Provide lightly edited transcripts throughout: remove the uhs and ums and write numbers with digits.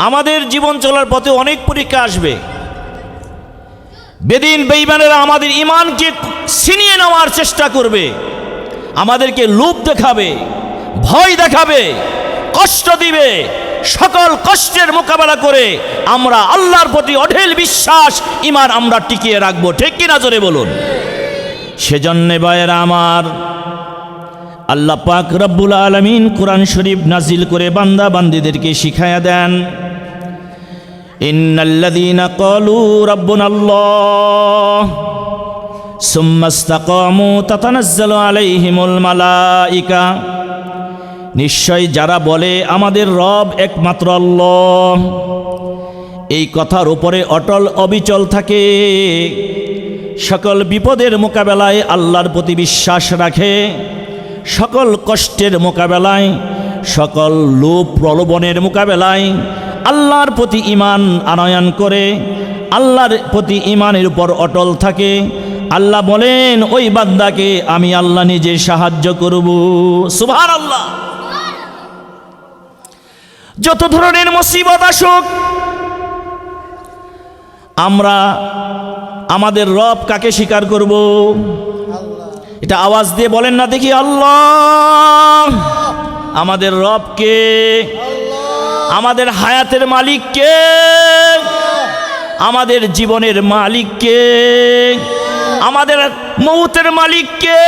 আমাদের জীবন চলার পথে অনেক পরীক্ষা আসবে। বেদিন বেঈমানেরা আমাদের ঈমানকে ছিনিয়ে নেওয়ার চেষ্টা করবে, আমাদেরকে লোভ দেখাবে, ভয় দেখাবে, কষ্ট দিবে। সকল কষ্টের মোকাবেলা করে আমরা আল্লাহর প্রতি অঢেল বিশ্বাস ঈমান আমরা টিকিয়ে রাখবো। ঠিক কিনা জোরে বলুন। সেজন্য ভাইয়েরা আমার, আল্লাহ পাক রব্বুল আলামিন কোরআন শরীফ নাজিল করে বান্দা বান্দীদেরকে শিখায়া দেন, ইন্নাল্লাযীনা ক্বালু রাব্বুনাল্লাহ সুম্মা ইসতাকামু তাতানাজ্জালু আলাইহিমুল মালাইকা, নিশ্চয় যারা বলে আমাদের রব একমাত্র আল্লাহ, এই কথার উপরে অটল অবিচল থাকে, সকল বিপদের মোকাবেলায় আল্লাহর প্রতি বিশ্বাস রাখে, সকল কষ্টের মোকাবেলায়, সকল লোভ প্রলোভনের মোকাবেলায় আল্লাহর প্রতি ঈমান আনয়ন করে, আল্লাহর প্রতি ঈমানের উপর অটল থাকে, আল্লাহ বলেন ওই বান্দাকে আমি আল্লাহ নিজে সাহায্য করব। সুবহানাল্লাহ। যত ধরনের মুসিবত আসুক, আমরা আমাদের রব কাকে স্বীকার করব? এটা আওয়াজ দিয়ে বলেন না দেখি, আল্লাহ। আমাদের রব কে? আমাদের হায়াতের মালিক কে? আমাদের জীবনের মালিক কে? আমাদের মৌতের মালিক কে?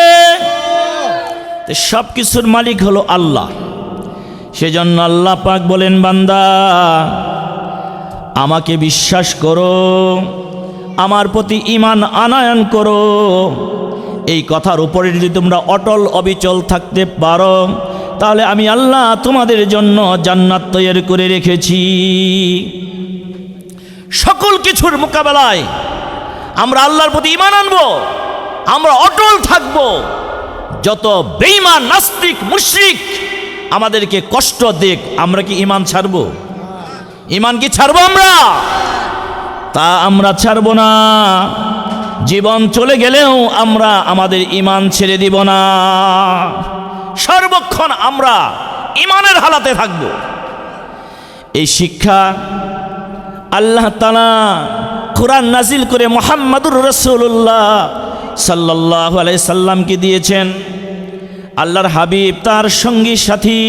সব কিছুর মালিক হলো আল্লাহ। সেজন্য আল্লাহ পাক বলেন, বান্দা আমাকে বিশ্বাস করো, আমার প্রতি ঈমান আনয়ন করো, এই কথার উপরে যদি তোমরা অটল অবিচল থাকতে পারো, তাহলে আমি আল্লাহ তোমাদের জন্য জান্নাত তৈরি করে রেখেছি। সকল কিছুর মোকাবেলায় আমরা আল্লাহর প্রতি ঈমান আনবো, আমরা অটল থাকব। যত বেঈমান নাস্তিক মুশরিক আমাদেরকে কষ্ট দেখ, আমরা কি ঈমান ছাড়ব? ঈমান কি ছাড়ব আমরা? তা আমরা ছাড়ব না। জীবন চলে গেলেও আমরা আমাদের ঈমান ছেড়ে দিব না। সর্বক্ষণ আমরা ঈমানের হালাতে থাকব। এই শিক্ষা আল্লাহ তাআলা কোরআন নাজিল করে মুহাম্মাদুর রাসূলুল্লাহ সাল্লাল্লাহু আলাইহি সাল্লামকে দিয়েছেন। আল্লাহর হাবিব তার সঙ্গী সাথী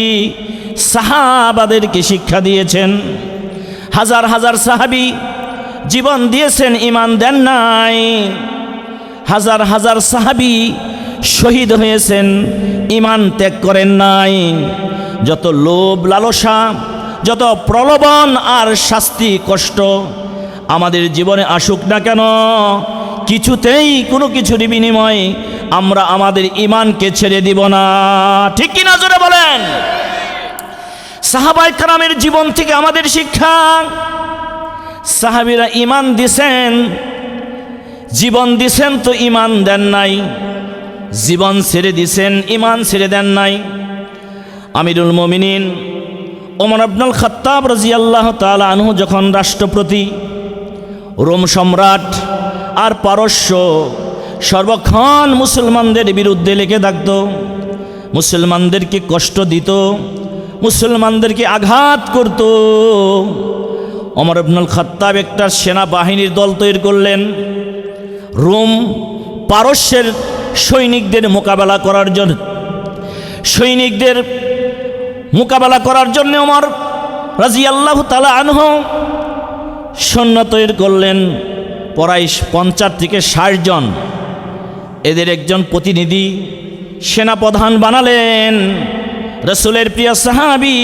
সাহাবাদেরকে শিক্ষা দিয়েছেন। হাজার হাজার সাহাবী জীবন দিয়েছেন, ঈমান দেন নাই। হাজার হাজার সাহাবী শহীদ হয়েছেন, ঈমান ত্যাগ করেন নাই। যত লোভ লালসা, যত প্রলোভন আর শাস্তি কষ্ট আমাদের জীবনে আসুক না কেন, কিছুতেই কোনো কিছুর বিনিময়ে আমরা আমাদের ঈমানকে ছেড়ে দিব না। ঠিক কিনা জোরে বলেন। সাহাবায়ে কেরামের জীবন থেকে আমাদের শিক্ষা, সাহাবীরা ঈমান দিছেন, জীবন দিছেন তো ঈমান দেন নাই, জীবন ছেড়ে দিছেন, ঈমান ছেড়ে দেন নাই। আমিরুল মুমিনিন ওমর ইবনুল খাত্তাব রাদিয়াল্লাহু তাআলা আনহু যখন রাষ্ট্রপতি, রোম সম্রাট আর পারস্য সর্বক্ষণ মুসলমানদের বিরুদ্ধে লেগে থাকত, মুসলমানদেরকে কষ্ট দিত, মুসলমানদেরকে আঘাত করত। ওমর ইবনুল খাত্তাব একটা সেনাবাহিনীর দল তৈরি করলেন, রোম পারস্যের সৈনিকদের মোকাবেলা করার জন্য। সৈনিকদের মোকাবেলা করার জন্য ওমর রাদিয়াল্লাহু তাআলা আনহু সৈন্য তৈরি করলেন, প্রায় 50 থেকে 60 জন। এদের একজন প্রতিনিধি সেনাপ্রধান বানালেন রাসূলের প্রিয় সাহাবী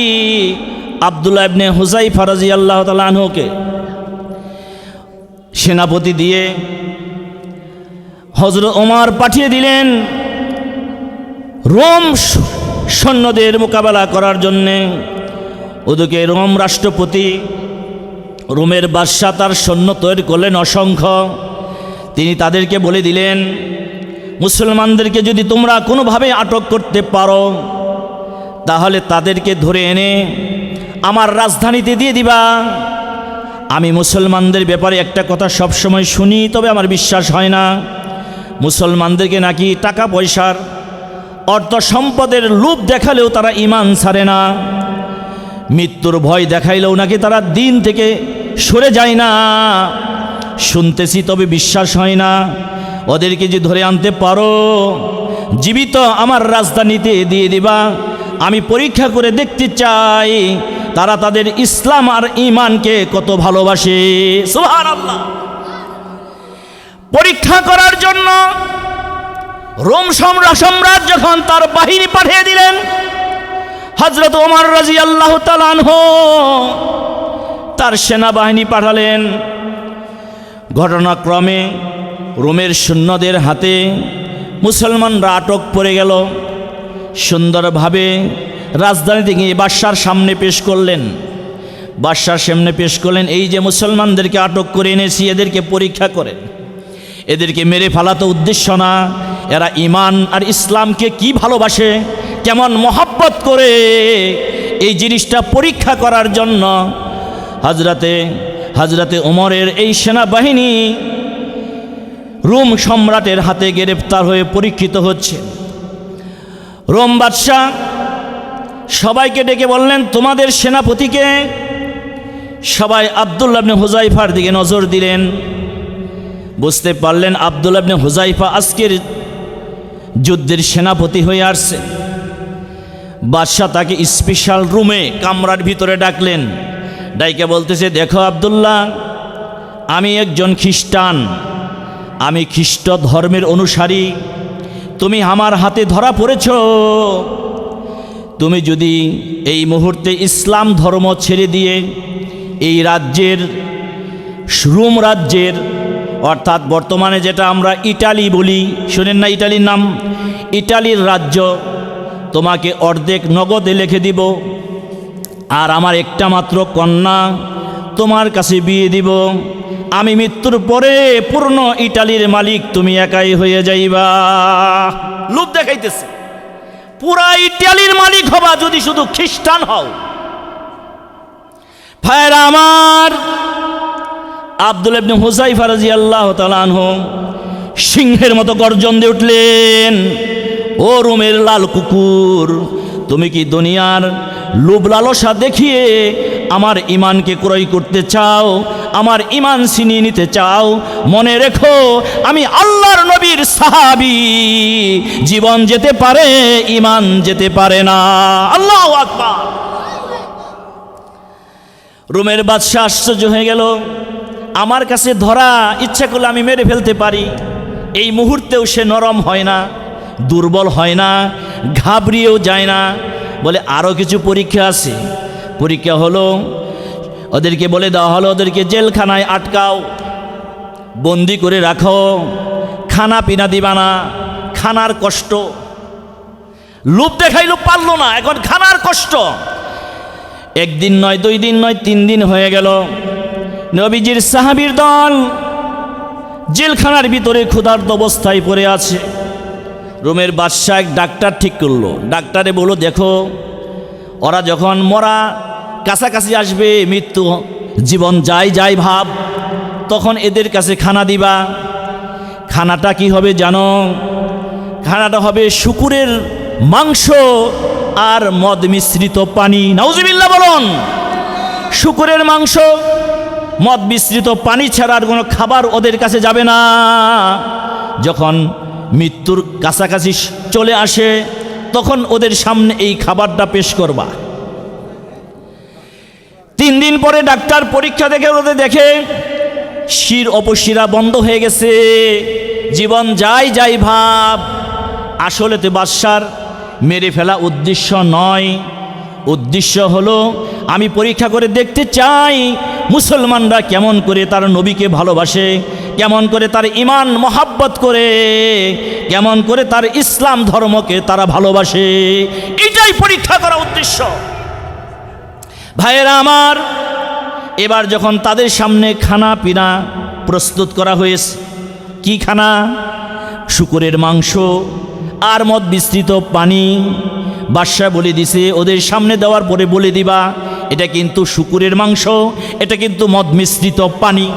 আব্দুল্লাহ ইবনে হুযায়ফা রাদিয়াল্লাহু তাআলা আনহুকে। সেনাপতি দিয়ে হযরত ওমর পাঠিয়ে দিলেন রোম সৈন্যদের মোকাবেলা করার জন্যে। ওদিকে রোম রাষ্ট্রপতি, রোমের বাদশাহ তার সৈন্য তৈরি করলেন অসংখ্য। তিনি তাদেরকে বলে দিলেন, মুসলমানদেরকে যদি তোমরা কোনোভাবে আটক করতে পারো, তাহলে তাদেরকে ধরে এনে আমার রাজধানীতে দিয়ে দিবা। আমি মুসলমানদের ব্যাপারে একটা কথা সবসময় শুনি, তবে আমার বিশ্বাস হয় না। মুসলমানদেরকে নাকি টাকা পয়সার, অর্থ সম্পদের লোভ দেখালেও তারা ঈমান ছাড়ে না। মৃত্যুর ভয় দেখাইলেও নাকি তারা দিন থেকে সরে যায় না। শুনতেছি তবে বিশ্বাস হয় না। ওদেরকে যে ধরে আনতে পারো, জীবিত আমার রাজধানীতে দিয়ে দিবা, আমি পরীক্ষা করে দেখতে চাই তারা তাদের ইসলাম আর ঈমানকে কত ভালোবাসে। সুবহানাল্লাহ। পরীক্ষা করার জন্য রোম সম্রাট যখন তার বাহিনী পাঠিয়ে দিলেন, হযরত ওমর রাদিয়াল্লাহু তাআলা আনহু তার সেনাবাহিনী পাঠালেন। ঘটনাক্রমে রোমের সৈন্যদের হাতে মুসলমানরা আটক পড়ে গেল। সুন্দরভাবে রাজধানীতে গিয়ে বাদশার সামনে পেশ করলেন। বাদশার সামনে পেশ করলেন, এই যে মুসলমানদেরকে আটক করে এনেছি, এদেরকে পরীক্ষা করেন। এদেরকে মেরে ফেলা তো উদ্দেশ্য না, এরা ঈমান আর ইসলামকে কি ভালোবাসে, কেমন মহব্বত করে, এই জিনিসটা পরীক্ষা করার জন্য হযরতে ওমরের এই সেনাবাহিনী রোম সম্রাটের হাতে গ্রেফতার হয়ে পরীক্ষিত হচ্ছে। রোম বাদশাহ সবাইকে ডেকে বললেন, তোমাদের সেনাপতিকে। সবাই আব্দুল্লাহ ইবনে হুযায়ফার দিকে নজর দিলেন। বুঝতে পারলেন আব্দুল্লাহ ইবনে হুযায়ফা আজকের যুদ্ধের সেনাপতি হয়ে আসছে। বাদশাহ তাকে স্পেশাল রুমে কামরার ভিতরে ডাকলেন। ডাইকে বলতেছে, দেখো আব্দুল্লাহ, আমি একজন খ্রিস্টান, আমি খ্রিস্ট ধর্মের অনুসারী। তুমি আমার হাতে ধরা পড়েছ। তুমি যদি এই মুহূর্তে ইসলাম ধর্ম ছেড়ে দিয়ে এই রাজ্যের, রোম রাজ্যের, অর্থাৎ বর্তমানে যেটা আমরা ইটালি বলি, শোনেন না ইটালির নাম, ইটালির রাজ্য, তোমাকে অর্ধেক নগদে লিখে দিব, আর আমার একটা মাত্র কন্যা তোমার কাছে বিয়ে দিব। আমি মৃত্যুর পরে পূর্ণ ইটালির মালিক তুমি একাই হয়ে যাইবা। লোভ দেখাইতেছে, পুরা ইটালির মালিক হবা যদি শুধু খ্রিস্টান হও। ভাইরা আমার, আব্দুল্লাহ ইবনে হুযায়ফা রাদিয়াল্লাহু তাআলা আনহু সিংহের মতো গর্জন দিয়ে উঠলেন, ও রোমের লাল কুকুর, তুমি কি দুনিয়ার লোভ লালসা দেখিয়ে আমার ঈমানকে ক্রয় করতে চাও, আমার ঈমান ছিনিয়ে নিতে চাও? মনে রেখো, আমি আল্লাহর নবীর সাহাবী। জীবন যেতে পারে, ঈমান যেতে পারে না। আল্লাহু আকবার। রোমের বাদশা আশ্চর্য হয়ে গেল, আমার কাছে ধরা, ইচ্ছা করলে আমি মেরে ফেলতে পারি। এই মুহূর্তেও সে নরম হয় না, দুর্বল হয় না, ঘাবড়িয়েও যায় না। বলে আরও কিছু পরীক্ষা আছে। পরীক্ষা হলো, ওদেরকে বলে দেওয়া হলো, ওদেরকে জেলখানায় আটকাও, বন্দি করে রাখো, খানা পিনা দিবা না, খানার কষ্ট। লোভ দেখাইলো, পারলো না, এখন খানার কষ্ট। একদিন নয়, 2 দিন নয়, 3 দিন হয়ে গেল। নবীজির সাহাবীর দল জেলখানার ভিতরে ক্ষুধার্ত অবস্থায় পড়ে আছে। রোমের বাদশাহ এক ডাক্তার ঠিক করলো। ডাক্তারে বলল, দেখো, ওরা যখন মরা কাছাকাছি আসবে, মৃত্যু জীবন যায় ভাব, তখন এদের কাছে খানা দিবা। খানাটা কি হবে জানো? খানাটা হবে শুকুরের মাংস আর মদ মিশ্রিত পানি। নাউজুবিল্লাহ বলুন। শুকুরের মাংস, মদ মিশ্রিত পানি ছাড়া আর কোনো খাবার ওদের কাছে যাবে না। যখন মৃত্যুর কাছাকাছি চলে আসে, তখন ওদের সামনে এই খাবারটা পেশ করবা। 3 দিন পরে ডাক্তার পরীক্ষা দেখে ওদের দেখে শির অপশিরা বন্ধ হয়ে গেছে, জীবন যায় ভাব। আসলে তো বাদশার মেরে ফেলা উদ্দেশ্য নয়, উদ্দেশ্য হলো আমি পরীক্ষা করে দেখতে চাই মুসলমানরা কেমন করে তার নবীকে ভালোবাসে, কেমন করে তার ঈমান মহাব্বত করে, কেমন করে তার ইসলাম ধর্মকে তারা ভালোবাসে। এটাই পরীক্ষা করা উদ্দেশ্য। ভাইয়েরা আমার, এবার যখন তাদের সামনে খানা পিনা প্রস্তুত করা হয়েছে, কি খানা? শুকরের মাংস আর মদ মিশ্রিত পানি। বাদশাহ বলে দিছে, ওদের সামনে দেওয়ার পরে বলে দিবা, এটা কিন্তু শুকরের মাংস, এটা কিন্তু মদ মিশ্রিত পানি।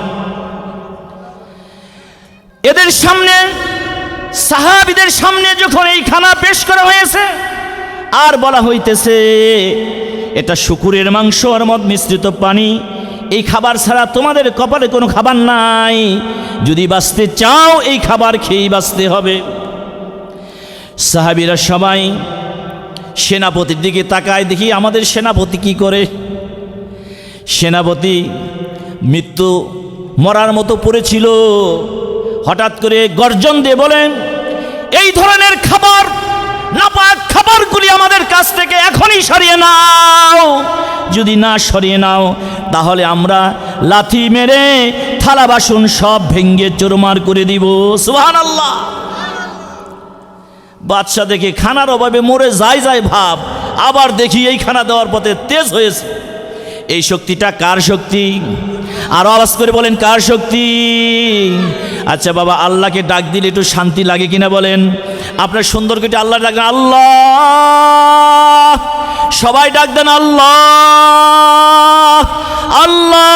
এদের সামনে, সাহাবীদের সামনে যখন এই খানা পেশ করা হয়েছে, আর বলা হইতেছে এটা শুকুরের মাংস আর মদ মিশ্রিত পানি, এই খাবার ছাড়া তোমাদের কপালে কোনো খাবার নাই, যদি বাঁচতে চাও এই খাবার খেয়েই বাঁচতে হবে। সাহাবীরা সবাই সেনাপতির দিকে তাকায়, দেখি আমাদের সেনাপতি কি করে। সেনাপতি মৃত্যু মরার মতো পড়েছিল, হঠাৎ করে গর্জন দিয়ে বলেন, এই ধরনের খাবার, নাপাক খাবারগুলি আমাদের কাছ থেকে এখনই সরিয়ে নাও, যদি না সরিয়ে নাও তাহলে আমরা লাথি মেরে থালা বাসন সব ভেঙ্গে চুরমার করে দিব। সুবহানাল্লাহ। বাদশা দেখে খানার অভাবে মরে যায় ভাব, আবার দেখি এই খানা দেওয়ার পথে তেজ হয়েছে। এই শক্তিটা কার শক্তি? আর আওয়াজ করে বলেন কার শক্তি? আচ্ছা বাবা, আল্লাহকে ডাক দিলে একটু শান্তি লাগে কিনা বলেন? আপনার সুন্দর করে আল্লাহ ডাকেন, আল্লাহ, সবাই ডাক দেন আল্লাহ আল্লাহ।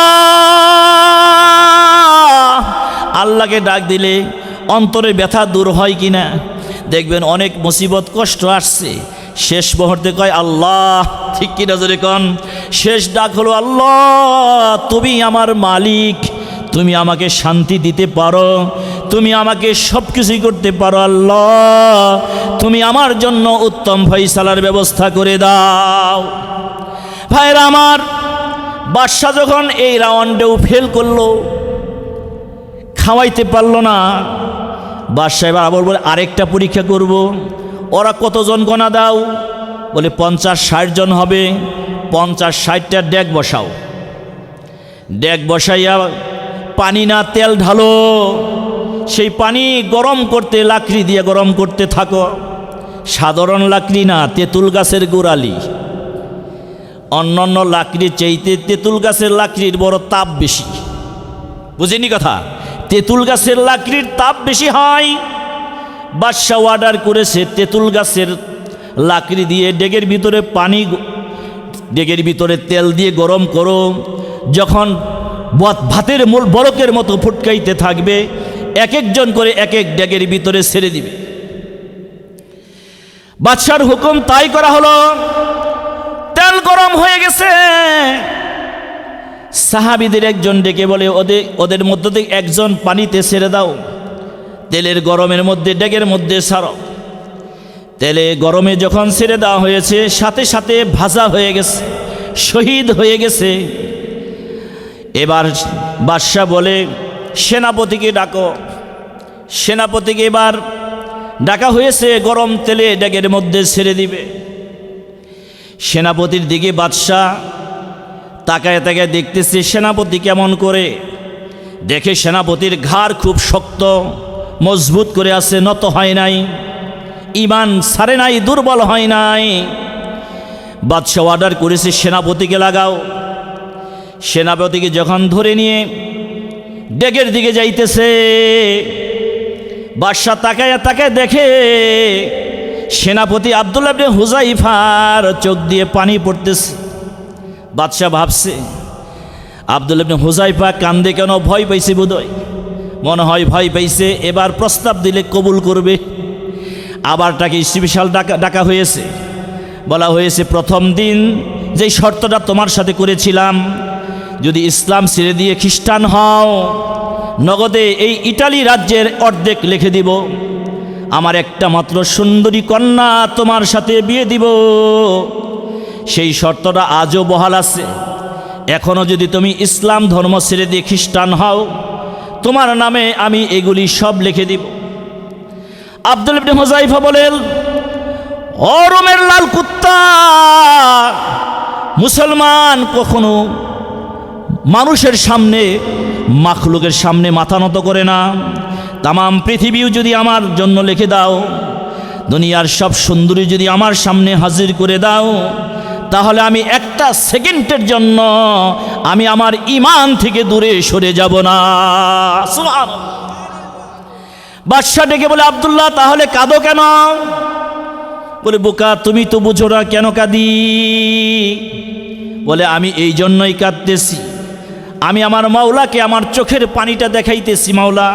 আল্লাহকে ডাক দিলে অন্তরে ব্যথা দূর হয় কিনা দেখবেন। অনেক মুসিবত কষ্ট আসছে, শেষ মুহূর্তে কয় আল্লাহ, ঠিক কিনা জোরে কন? শেষ ডাক হলো আল্লাহ, তুমি আমার মালিক, তুমি আমাকে শান্তি দিতে পারো, তুমি আমাকে সব কিছুই করতে পারো আল্লাহ, তুমি আমার জন্য উত্তম ফয়সালার ব্যবস্থা করে দাও। ভাইরা আমার, বাদশা যখন এই রাউন্ডেও ফেল করলো, খাওয়াইতে পারলো না, বাদশা এবার আবার বলে আরেকটা পরীক্ষা করব। ওরা কতজন গোনা দাও? বলে 50-60 জন হবে। 50-60টা ডেক বসাও, ডেক বসাইয়া পানি না তেল ঢালো, সেই পানি গরম করতে লাকড়ি দিয়ে গরম করতে থাকো। সাধারণ লাকড়ি না, তেঁতুল গাছের গোড়ালি। অন্যান্য লাকড়ি চাইতে তেঁতুল গাছের লাকড়ির বড় তাপ বেশি, বুঝেনি কথা? তেঁতুল গাছের লাকড়ির তাপ বেশি হয়। বাদশা অর্ডার করেছে তেঁতুল গাছের লাকড়ি দিয়ে ডেগের ভিতরে পানি, ডেগের ভিতরে তেল দিয়ে গরম করো। যখন ভাতের মূল বরকের মতো ফুটকাইতে থাকবে, এক একজন করে এক এক ডেগের ভিতরে ছেড়ে দিবে। বাদশার হুকুম তাই করা হলো। তেল গরম হয়ে গেছে। সাহাবীদের একজন ডেকে বলে, ওদের মধ্য থেকে একজন পানিতে ছেড়ে দাও, তেলের গরমের মধ্যে ডেগের মধ্যে ছাড়ো। তেলে গরমে যখন ছেড়ে দেওয়া হয়েছে, সাথে সাথে ভাজা হয়ে গেছে, শহীদ হয়ে গেছে। এবার বাদশা বলে সেনাপতিকে ডাকো। সেনাপতিকে এবার ডাকা হয়েছে, গরম তেলে ডেগের মধ্যে ছেড়ে দিবে। সেনাপতির দিকে বাদশা তাকায় তাকায় দেখতেছে সেনাপতি কেমন করে। দেখে সেনাপতির ঘাড় খুব শক্ত, মজবুত করে আছে, নত হয় নাই, ঈমান ছাড়ে নাই, দুর্বল হয় নাই। বাদশা অর্ডার করেছে সেনাপতিকে লাগাও। সেনাপতিকে যখন ধরে নিয়ে ডেগের দিকে যাইতেছে, বাদশা তাকায় তাকায় দেখে সেনাপতি আব্দুল্লাহ ইবনে হুযাইফার চোখ দিয়ে পানি পড়তেছে। বাদশা ভাবছে আব্দুল্লাহ ইবনে হুযাইফা কান্দে কেন? ভয় পাইছে বোধহয়, মনে হয় ভয় পাইছে। এবার প্রস্তাব দিলে কবুল করবে। আবার তাকে স্পেশাল ডাকা হয়েছে, বলা হয়েছে প্রথম দিন যেই শর্তটা তোমার সাথে করেছিলাম, যদি ইসলাম ছেড়ে দিয়ে খ্রিস্টান হও, নগদে এই ইটালি রাজ্যের অর্ধেক লিখে দিব, আমার একটা মাত্র সুন্দরী কন্যা তোমার সাথে বিয়ে দিব। সেই শর্তটা আজও বহাল আছে। এখনও যদি তুমি ইসলাম ধর্ম ছেড়ে দিয়ে খ্রিস্টান হও, তোমার নামে আমি এগুলি সব লিখে দিব। আব্দুল্লাহ ইবনে হুযাইফা বলেন, ও রোমের লাল কুত্তা, মুসলমান কখনো মানুষের সামনে, মাখলুকের সামনে মাথা নত করে না। তামাম পৃথিবীও যদি আমার জন্য লিখে দাও, দুনিয়ার সব সুন্দরী যদি আমার সামনে হাজির করে দাও, তাহলে আমি একটা সেকেন্ডের জন্য আমি আমার ঈমান থেকে দূরে সরে যাব না। সুবহানাল্লাহ। বাদশা ডেকে বলে, আব্দুল্লাহ তাহলে কাঁদো কেন? বলে, বোকা তুমি তো বুঝো না কেন কাঁদি। বলে, আমি এই জন্যই কাঁদতেছি, আমি আমার মাওলাকে আমার চোখের পানিটা দেখাইতেছি। মাওলা,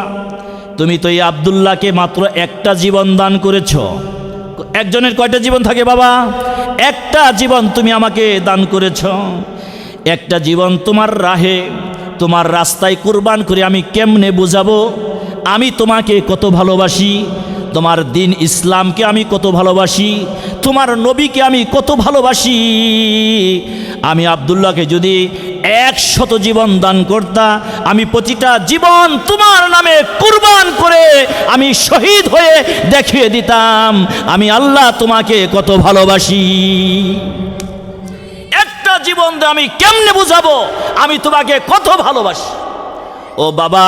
তুমি তো এই আব্দুল্লাহকে মাত্র একটা জীবন দান করেছ। একজনের কয়টা জীবন থাকে বাবা? একটা জীবন তুমি আমাকে দান করেছ। একটা জীবন তোমার রাহে, তোমার রাস্তায় কুরবান করে আমি কেমনে বুঝাবো আমি তোমাকে কত ভালোবাসি, তোমার দিন ইসলামকে আমি কত ভালোবাসি, তোমার নবীকে আমি কত ভালোবাসি। আমি আব্দুল্লাহকে যদি 100 জীবন দান করতা, আমি প্রতিটা জীবন তোমার নামে কুরবান করে আমি শহীদ হয়ে দেখিয়ে দিতাম আমি আল্লাহ তোমাকে কত ভালোবাসি। একটা জীবন দিয়ে আমি কেমনে বুঝাবো আমি তোমাকে কত ভালোবাসি। ও বাবা,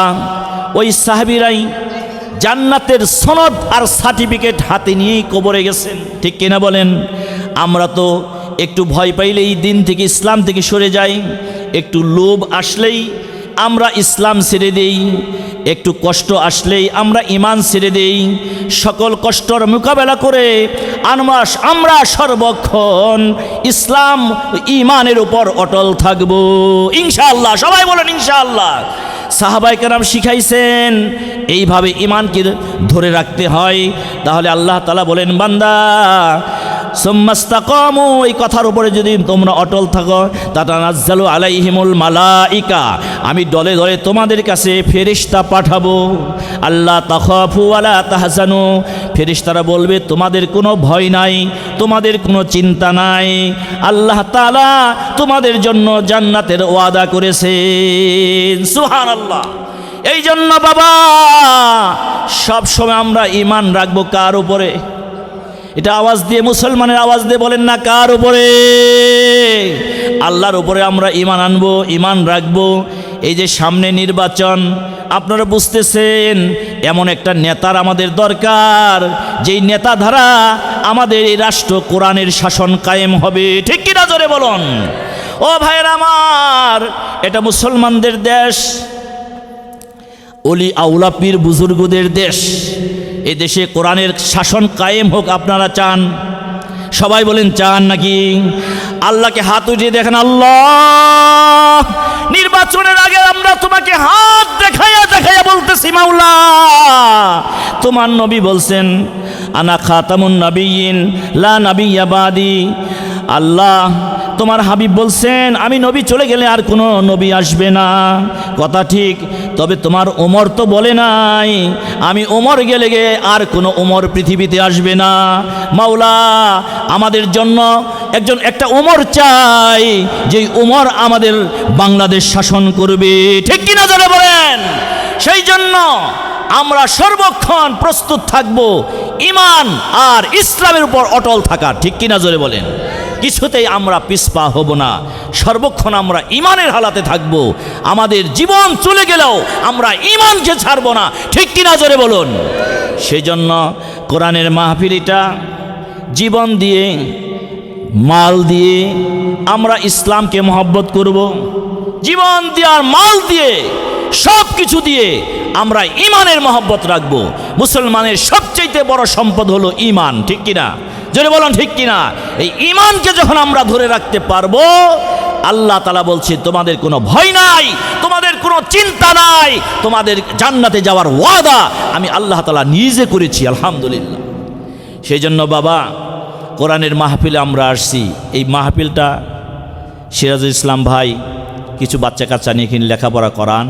ওই সাহাবীরাই জান্নাতের সনদ আর সার্টিফিকেট হাতে নিয়েই কবরে গেছেন, ঠিক কিনা বলেন? আমরা তো একটু ভয় পাইলেই দিন থেকে ইসলাম থেকে সরে যাই, একটু লোভ আসলেই আমরা ইসলাম ছেড়ে দেই, একটু কষ্ট আসলেই আমরা ঈমান ছেড়ে দেই। সকল কষ্টর মোকাবেলা করে আমরা সর্বক্ষণ ইসলাম ঈমানের উপর অটল থাকব ইনশাআল্লাহ। সবাই বলেন ইনশাআল্লাহ। সাহাবায়ে কেরাম শিখাইছেন এইভাবে ঈমানকে ধরে রাখতে হয়। তাহলে আল্লাহ তাআলা বলেন, বান্দা সুম্মাস্তাকামু, এই কথার উপরে যদি তোমরা অটল থাকো, তাতানাজ্জালু আলাইহিমুল মালাইকা, আমি দলে দলে তোমাদের কাছে ফেরেশতা পাঠাবো। আল্লাহ তাখাফু ওয়ালা তাহজানু, ফেরেশতারা বলবে তোমাদের কোনো ভয় নাই, তোমাদের কোনো চিন্তা নাই, আল্লাহ তাআলা তোমাদের জন্য জান্নাতের ওয়াদা করেছেন। সুবহানাল্লাহ। এই জন্য বাবা সব সময় আমরা ঈমান রাখবো কার উপরে? এটা আওয়াজ দিয়ে, মুসলমানের আওয়াজ দিয়ে বলেন না, কার উপরে? আল্লাহর উপরে আমরা ঈমান আনবো, ঈমান রাখবো। এই যে সামনে নির্বাচন, আপনারা বুঝতেছেন এমন একটা নেতার আমাদের দরকার, যেই নেতা দ্বারা আমাদের এই রাষ্ট্র কোরআনের শাসন কায়েম হবে, ঠিক কিনা জোরে বলুন। ও ভাইয়ের আমার, এটা মুসলমানদের দেশ, অলি আউলা পীর বুজুর্গদের দেশ। এই দেশে কোরআনের শাসন কায়েম হোক আপনারা চান? সবাই বলেন চান নাকি? আল্লাহকে হাত উঠিয়ে দেখেন, আল্লাহ নির্বাচনের আগে আমরা তোমাকে হাত দেখাইয়া দেখাইয়া বলতেছি, মাওলা তোমার নবী বলছেন আনা খাতামুন নবিয়্যিন লা নাবিয়্যা বাদি। আল্লাহ তোমার হাবিব বলছেন আমি নবী চলে গেলে আর কোনো নবী আসবে না। কথা ঠিক, তবে তোমার ওমর তো বলে নাই আমি ওমর গেলে আর কোনো ওমর পৃথিবীতে আসবে না। মাওলা আমাদের জন্য একটা ওমর চাই, যেই ওমর আমাদের বাংলাদেশ শাসন করবে, ঠিক কিনা জোরে বলেন। সেই জন্য আমরা সর্বক্ষণ প্রস্তুত থাকব ঈমান আর ইসলামের উপর অটল থাকা, ঠিক কিনা জোরে বলেন। কিছুতেই আমরা পিছপা হব না, সর্বক্ষণ আমরা ঈমানের হালাতে থাকব। আমাদের জীবন চলে গেলেও আমরা ঈমানকে ছাড়ব না, ঠিক কিনা জোরে বলুন। সেই জন্য কোরআনের মাহফিলটা জীবন দিয়ে, মাল দিয়ে আমরা ইসলামকে মহব্বত করব। জীবন দিয়ে আর মাল দিয়ে, সব কিছু দিয়ে আমরা ঈমানের মহব্বত রাখবো। মুসলমানের সবচেয়ে বড় সম্পদ হলো ঈমান, ঠিক কিনা জোরে বলুন, ঠিক কিনা। এই ঈমানকে যখন আমরা ধরে রাখতে পারবো, আল্লাহ তাআলা বলছে তোমাদের কোনো ভয় নাই, তোমাদের কোনো চিন্তা নাই, তোমাদের জান্নাতে যাওয়ার ওয়াদা আমি আল্লাহ তাআলা নিজে করেছি, আলহামদুলিল্লাহ। সেই জন্য বাবা কোরআনের মাহফিলে আমরা আসছি। এই মাহফিলটা সিরাজুল ইসলাম ভাই কিছু বাচ্চা কাচ্চা নিয়ে এখানে লেখাপড়া করান,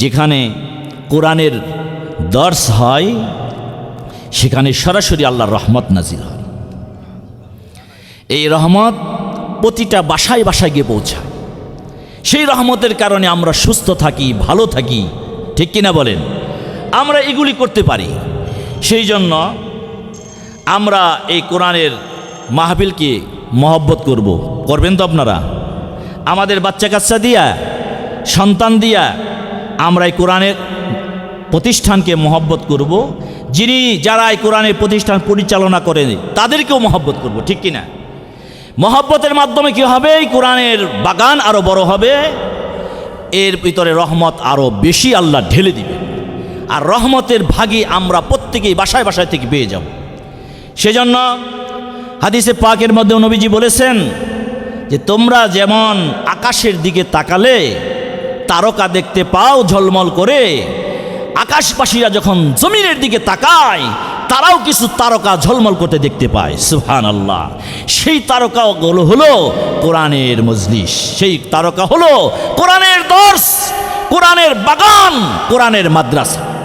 যেখানে কোরআনের দর্স হয়, সেখানে সরাসরি আল্লাহর রহমত নাজিল হয়। এই রহমত প্রতিটা বাসায় বাসায় গিয়ে পৌঁছায়। সেই রহমতের কারণে আমরা সুস্থ থাকি, ভালো থাকি, ঠিক কিনা বলেন। আমরা এগুলি করতে পারি। সেই জন্য আমরা এই কোরআনের মাহফিলকে মহব্বত করবেন তো আপনারা? আমাদের বাচ্চা কাচ্চা দিয়া, সন্তান দিয়া আমরা এই কোরআনের প্রতিষ্ঠানকে মহব্বত করব। যারা এই কোরআনের প্রতিষ্ঠান পরিচালনা করে তাদেরকেও মহব্বত করব, ঠিক কিনা। মহব্বতের মাধ্যমে কি হবে? এই কোরআনের বাগান আরও বড় হবে, এর ভিতরে রহমত আরও বেশি আল্লাহ ঢেলে দিবে, আর রহমতের ভাগী আমরা প্রত্যেকেই বাসায় বাসায় থেকে পেয়ে যাব। সেজন্য হাদিসে পাকের মধ্যে নবীজি বলেছেন যে তোমরা যেমন আকাশের দিকে তাকালে তারকা দেখতে পাও ঝলমল করে, আকাশবাসীরা যখন জমিনের দিকে তাকায় তারাও কিছু তারকা ঝলমল করতে দেখতে পায়। সুবহানাল্লাহ। সেই তারকাগুলো হলো কোরআনের মজলিস, সেই তারকা হলো কোরআনের দর্স, কোরআনের বাগান, কোরআনের মাদ্রাসা।